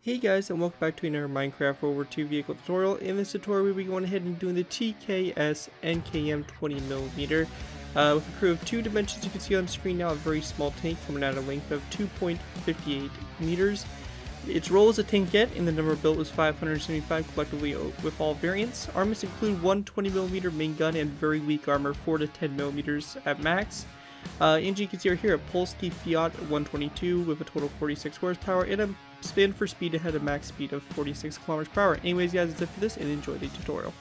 Hey guys, and welcome back to another Minecraft World War II vehicle tutorial. In this tutorial we'll be going ahead and doing the TKS Nkm 20mm with a crew of 2 dimensions. You can see on screen now a very small tank coming out at a length of 2.58 meters. Its role as a tankette and the number built is 575 collectively with all variants. Armors include one 20mm main gun and very weak armor 4 to 10mm at max. Engine you can see right here a Polski FIAT-122 with a total of 46 horsepower and a spin for speed ahead of max speed of 46 kilometers per hour. Anyways guys, that's it for this and enjoy the tutorial.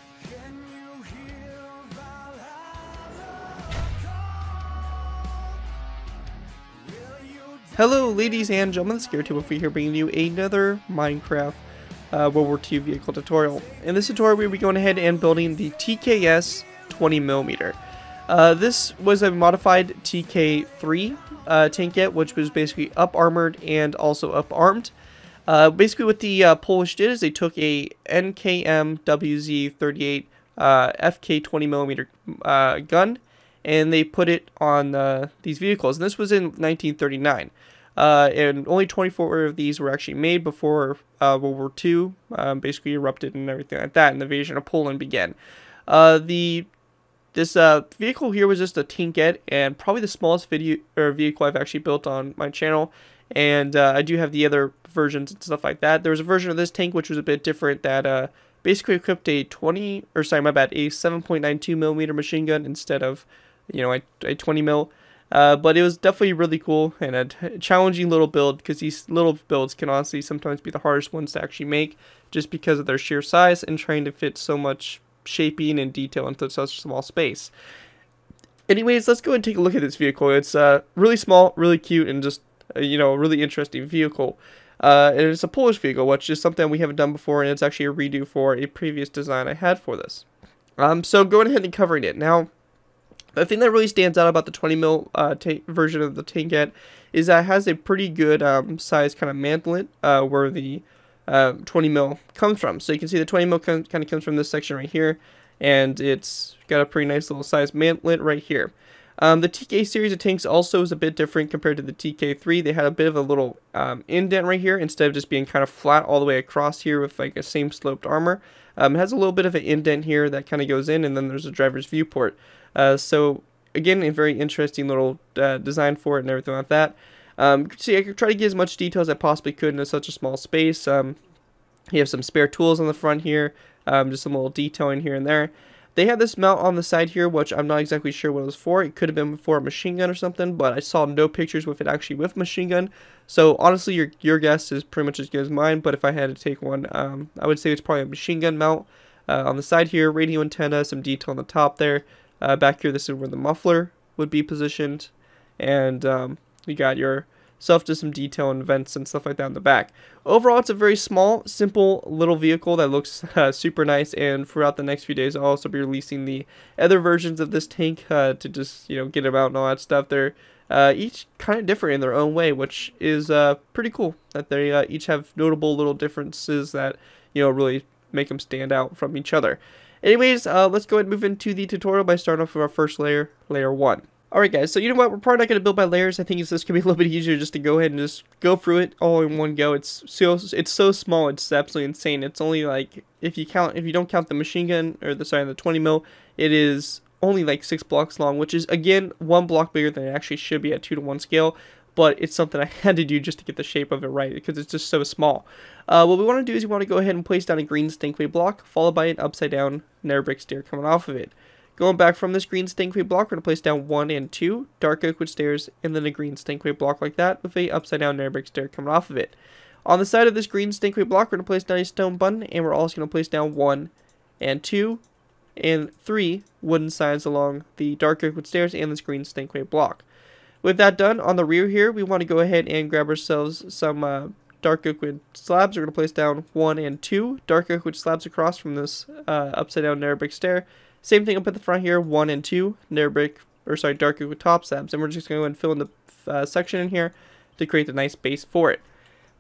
Hello ladies and gentlemen, it's ScareTube here bringing you another Minecraft World War II vehicle tutorial. In this tutorial we'll be going ahead and building the TKS 20mm. This was a modified TK3 tankette, which was basically up armored and also up armed. Basically what the Polish did is they took a Nkm WZ38 FK 20mm gun and they put it on these vehicles. And this was in 1939. And only 24 of these were actually made before World War II basically erupted and everything like that, and the invasion of Poland began. This vehicle here was just a tankette and probably the smallest vehicle I've actually built on my channel. And I do have the other versions and stuff like that. There was a version of this tank which was a bit different that basically equipped a 7.92mm machine gun instead of, you know, a 20 mil. But it was definitely really cool and a challenging little build, because these little builds can honestly sometimes be the hardest ones to actually make just because of their sheer size and trying to fit so much shaping and detail into such a small space. Anyways, let's go and take a look at this vehicle. It's really small, really cute, and just you know, a really interesting vehicle. And it's a Polish vehicle, which is something we haven't done before, and it's actually a redo for a previous design I had for this. So going ahead and covering it now. The thing that really stands out about the 20mm version of the tankette is that it has a pretty good size kind of mantlet where the 20mm comes from. So you can see the 20mm kind of comes from this section right here, and it's got a pretty nice little size mantlet right here. The TK series of tanks also is a bit different compared to the TK3. They had a bit of a little indent right here instead of just being kind of flat all the way across here with like a same sloped armor. It has a little bit of an indent here that kind of goes in, and then there's a driver's viewport. So again, a very interesting little design for it and everything like that. See, I could try to get as much detail as I possibly could in such a small space. You have some spare tools on the front here, just some little detailing here and there. They had this mount on the side here, which I'm not exactly sure what it was for. It could have been for a machine gun or something, but I saw no pictures with it actually with machine gun. So honestly, your guess is pretty much as good as mine, but if I had to take one, I would say it's probably a machine gun mount. On the side here, radio antenna, some detail on the top there. Back here, this is where the muffler would be positioned, and you got yourself just some detail and vents and stuff like that in the back. Overall, it's a very small, simple little vehicle that looks super nice, and throughout the next few days, I'll also be releasing the other versions of this tank to just, you know, get them out and all that stuff. They're each kind of different in their own way, which is pretty cool, that they each have notable little differences that, you know, really make them stand out from each other. Anyways, let's go ahead and move into the tutorial by starting off with our first layer, layer 1. Alright guys, so you know what, we're probably not going to build by layers. I think this could be a little bit easier just to go ahead and just go through it all in one go. It's so small, it's absolutely insane. It's only like, if you don't count the machine gun, or the 20mm, it is only like 6 blocks long, which is again 1 block bigger than it actually should be at 2:1 scale. But it's something I had to do just to get the shape of it right, because it's just so small. What we want to do is we want to go ahead and place down a green stinkweed block, followed by an upside down nether brick stair coming off of it. Going back from this green stinkweed block, we're going to place down 1 and 2 dark oak wood stairs, and then a green stinkweed block like that, with a upside down nether brick stair coming off of it. On the side of this green stinkweed block, we're going to place down a stone button, and we're also going to place down 1 and 2 and 3 wooden signs along the dark oak wood stairs and this green stinkweed block. With that done, on the rear here, we want to go ahead and grab ourselves some dark oak wood slabs. We're going to place down 1 and 2 dark oak wood slabs across from this upside down nether brick stair. Same thing up at the front here, 1 and 2 dark oak wood top slabs. And we're just going to go and fill in the section in here to create the nice base for it.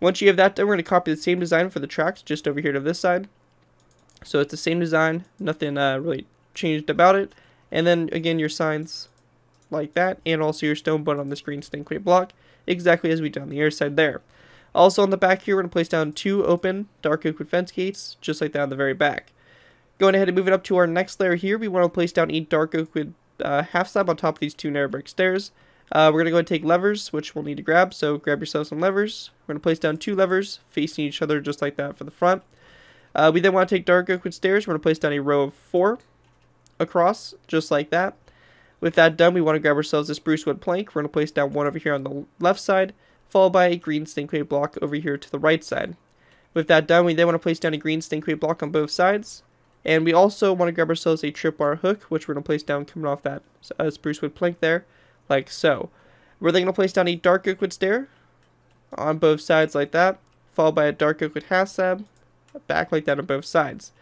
Once you have that done, we're going to copy the same design for the tracks just over here to this side. So it's the same design, nothing really changed about it. And then again, your signs like that, and also your stone button on this green stinkweed block, exactly as we did on the air side there. Also on the back here, we're going to place down 2 open dark oak wood fence gates, just like that on the very back. Going ahead and moving up to our next layer here, we want to place down a dark oak wood half slab on top of these 2 narrow brick stairs. We're going to go ahead and take levers, which we'll need to grab, so grab yourself some levers. We're going to place down 2 levers facing each other just like that for the front. We then want to take dark oak wood stairs. We're going to place down a row of 4 across, just like that. With that done, we want to grab ourselves a spruce wood plank. We're going to place down 1 over here on the left side, followed by a green stinkweed block over here to the right side. With that done, we then want to place down a green stinkweed block on both sides. And we also want to grab ourselves a tripwire hook, which we're going to place down coming off that spruce wood plank there, like so. We're then going to place down a dark oak wood stair on both sides like that, followed by a dark oak wood half slab, back like that on both sides.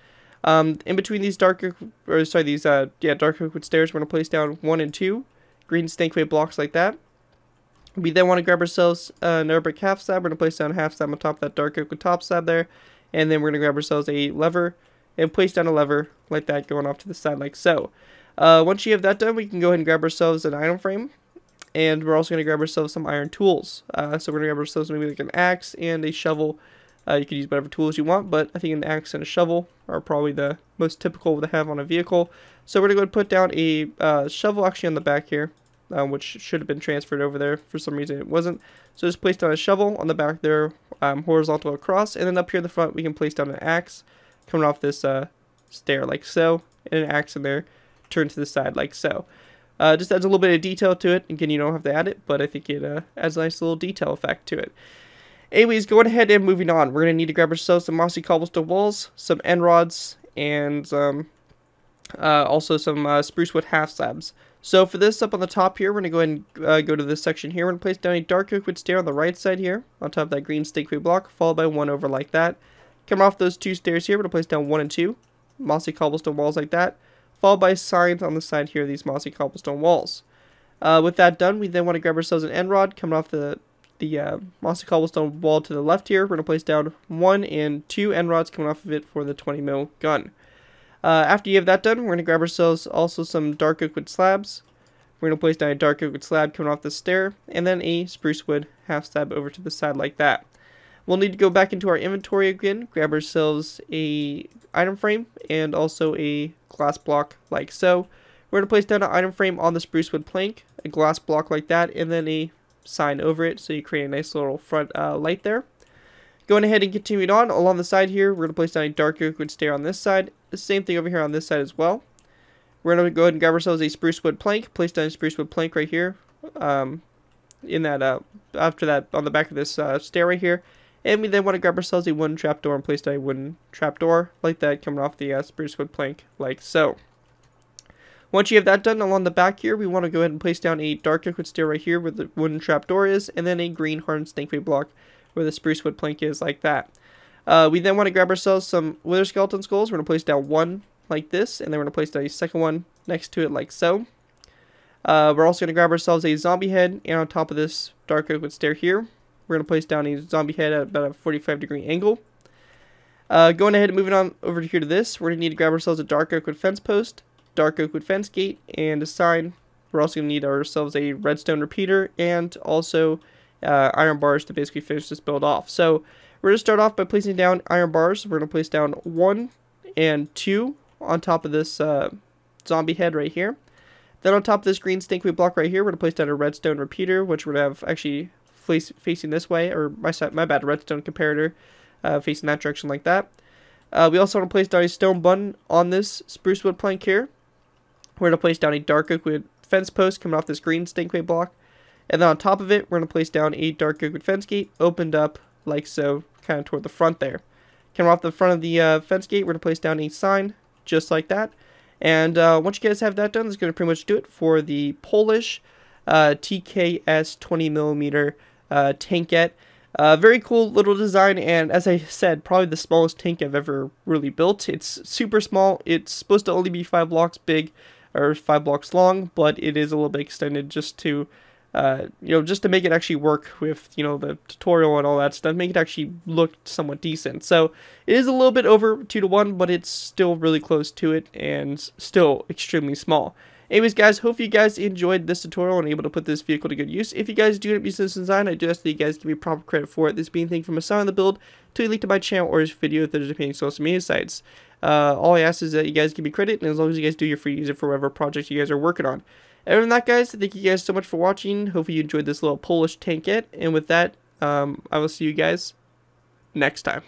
In between these dark oak wood stairs, we're going to place down 1 and 2 green stinkweed blocks like that. We then want to grab ourselves another brick half slab. We're going to place down a half slab on top of that dark oak wood top slab there, and then we're going to grab ourselves a lever and place down a lever like that going off to the side like so. Once you have that done, we can go ahead and grab ourselves an iron frame, and we're also going to grab ourselves some iron tools. So we're going to grab ourselves maybe like an axe and a shovel. You can use whatever tools you want, but I think an axe and a shovel are probably the most typical to have on a vehicle. So we're going to go ahead and put down a shovel actually on the back here, which should have been transferred over there. For some reason it wasn't. So just place down a shovel on the back there, horizontal across, and then up here in the front we can place down an axe coming off this stair like so, and an axe in there turned to the side like so. Just adds a little bit of detail to it. Again, you don't have to add it, but I think it adds a nice little detail effect to it. Anyways, going ahead and moving on, we're going to need to grab ourselves some mossy cobblestone walls, some end rods, and also some spruce wood half slabs. So for this, up on the top here, we're going to go ahead and go to this section here. We're going to place down a dark oak wood stair on the right side here, on top of that green stinkweed block, followed by 1 over like that. Coming off those 2 stairs here, we're going to place down 1 and 2 mossy cobblestone walls like that, followed by signs on the side here of these mossy cobblestone walls. With that done, we then want to grab ourselves an end rod coming off the mossy cobblestone wall to the left here. We're going to place down 1 and 2 end rods coming off of it for the 20mm gun. After you have that done, we're going to grab ourselves also some dark oak wood slabs. We're going to place down a dark oak wood slab coming off the stair, and then a spruce wood half slab over to the side like that. We'll need to go back into our inventory again, grab ourselves a item frame and also a glass block like so. We're going to place down an item frame on the spruce wood plank, a glass block like that, and then a sign over it, so you create a nice little front light there. Going ahead and continuing on, along the side here, we're going to place down a dark oak wood stair on this side. The same thing over here on this side as well. We're going to go ahead and grab ourselves a spruce wood plank, place down a spruce wood plank right here, in that, after that, on the back of this stair right here. And we then want to grab ourselves a wooden trapdoor and place down a wooden trapdoor like that coming off the spruce wood plank like so. Once you have that done, along the back here, we want to go ahead and place down a dark oak wood stair right here where the wooden trapdoor is, and then a green hardened stinkweed block where the spruce wood plank is like that. We then want to grab ourselves some wither skeleton skulls. We're going to place down 1 like this, and then we're going to place down a second one next to it like so. We're also going to grab ourselves a zombie head, and on top of this dark oak wood stair here, we're going to place down a zombie head at about a 45-degree angle. Going ahead and moving on over here to this, we're going to need to grab ourselves a dark oak wood fence post, dark oak wood fence gate, and a sign. We're also going to need ourselves a redstone repeater and also iron bars to basically finish this build off. So we're going to start off by placing down iron bars. We're going to place down 1 and 2 on top of this zombie head right here. Then on top of this green stinkweed block right here, we're going to place down a redstone repeater, which we're going to have actually facing this way, or my bad, redstone comparator facing that direction like that. We also want to place down a stone button on this spruce wood plank here. We're going to place down a dark oak wood fence post coming off this green stinkweed block. And then on top of it, we're going to place down a dark oak wood fence gate opened up like so, kind of toward the front there. Coming off the front of the fence gate, we're going to place down a sign just like that. And once you guys have that done, that's going to pretty much do it for the Polish TKS 20mm Tankette. Very cool little design, and as I said, probably the smallest tank I've ever really built. It's super small. It's supposed to only be 5 blocks big, or 5 blocks long, but it is a little bit extended just to, just to make it actually work with, the tutorial and all that stuff, make it actually look somewhat decent. So it is a little bit over 2 to 1, but it's still really close to it, and still extremely small. Anyways, guys, hope you guys enjoyed this tutorial and able to put this vehicle to good use. If you guys do end up using this design, I do ask that you guys give me proper credit for it. This being anything from a sign on the build to a link to my channel or this video if there's any social media sites. All I ask is that you guys give me credit, and as long as you guys do, you're free to use it for whatever project you guys are working on. Other than that, guys, thank you guys so much for watching. Hopefully you enjoyed this little Polish tankette, and with that, I will see you guys next time.